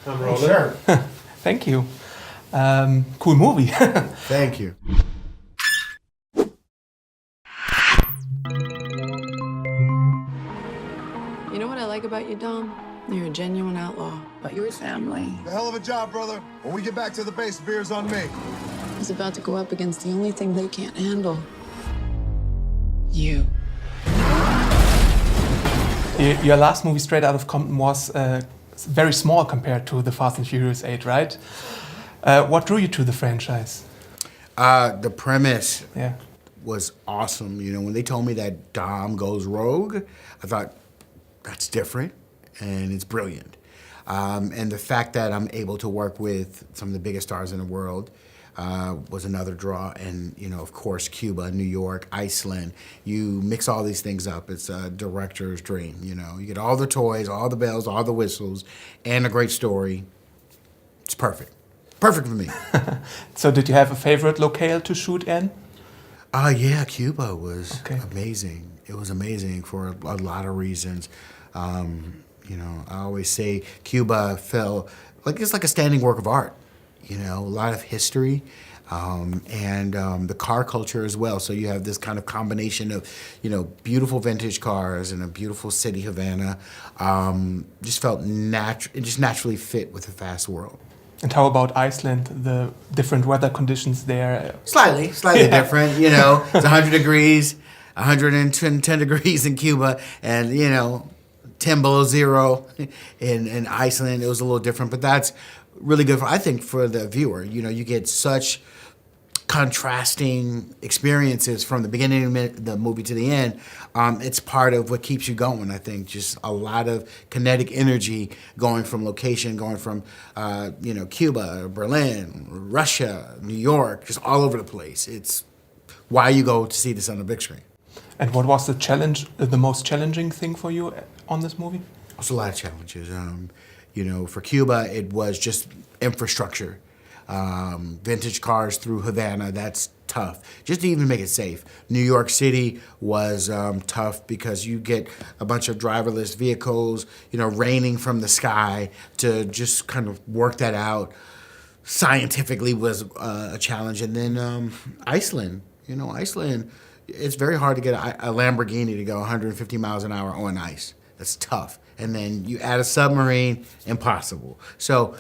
I'm rolling. Sure. Thank you. Cool movie. Thank you. You know what I like about you, Dom? You're a genuine outlaw, but you're family. A hell of a job, brother. When we get back to the base, beer's on me. He's about to go up against the only thing they can't handle. You. Your last movie, Straight Out of Compton, was very small compared to the Fast and Furious 8, right? What drew you to the franchise? The premise Yeah. was awesome. You know, when they told me that Dom goes rogue, I thought, that's different, and it's brilliant. And the fact that I'm able to work with some of the biggest stars in the world was another draw. And, you know, of course, Cuba, New York, Iceland. You mix all these things up. It's a director's dream, you know. You get all the toys, all the bells, all the whistles, and a great story. It's perfect. Perfect for me. So did you have a favorite locale to shoot in? Yeah, Cuba was Okay. amazing. It was amazing for a lot of reasons. You know, I always say Cuba felt like it's like a standing work of art. You know, a lot of history, and the car culture as well. So you have this kind of combination of, you know, beautiful vintage cars and a beautiful city, Havana. Just felt it just naturally fit with the fast world. And how about Iceland? The different weather conditions there? Slightly different, you know. It's 100 degrees, 110 degrees in Cuba, and, you know, 10 below zero in Iceland. It was a little different, but that's really good, I think, for the viewer. You know, you get such contrasting experiences from the beginning of the movie to the end. It's part of what keeps you going, I think. Just a lot of kinetic energy going from location, going from, you know, Cuba, Berlin, Russia, New York, just all over the place. It's why you go to see this on the big screen. And what was the most challenging thing for you on this movie? There's a lot of challenges. You know, for Cuba, it was just infrastructure. Vintage cars through Havana, that's tough. Just to even make it safe. New York City was tough because you get a bunch of driverless vehicles, you know, raining from the sky. To just kind of work that out scientifically was a challenge. And then Iceland, you know, it's very hard to get a Lamborghini to go 150 miles an hour on ice. That's tough. And then you add a submarine, impossible. So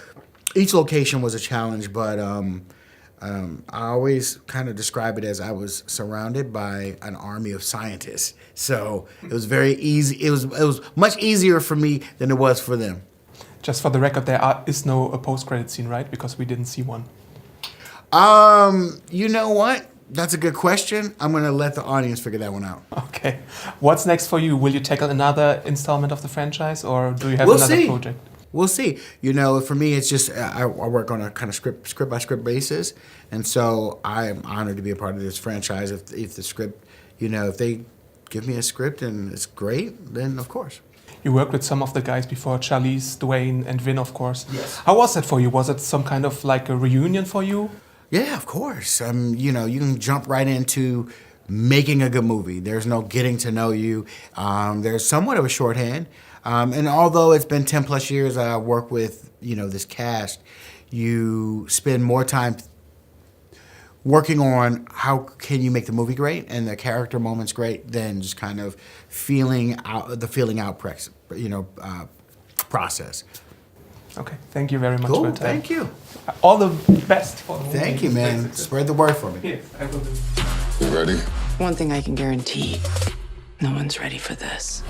each location was a challenge, but I always kind of describe it as I was surrounded by an army of scientists. So it was very easy. It was much easier for me than it was for them. Just for the record, there is no post-credit scene, right? Because we didn't see one. You know what? That's a good question. I'm going to let the audience figure that one out. Okay. What's next for you? Will you tackle another installment of the franchise, or do you have We'll another see. project? We'll see. You know, for me, it's just I work on a kind of script by script basis, and so I'm honored to be a part of this franchise. If the script, you know, if they give me a script and it's great, then of course. You worked with some of the guys before, Charlize, Dwayne, and Vin, of course. Yes. How was that for you? Was it some kind of like a reunion for you? Yeah, of course. You know, you can jump right into making a good movie. There's no getting to know you. There's somewhat of a shorthand. And although it's been 10 plus years I work with, you know, this cast, you spend more time working on how can you make the movie great and the character moments great than just kind of feeling out process. Okay, thank you very much Cool, for your time. thank you. All the best for the movie. Thank you, man. Spread the word for me. Yes, I will do. You ready? One thing I can guarantee, no one's ready for this.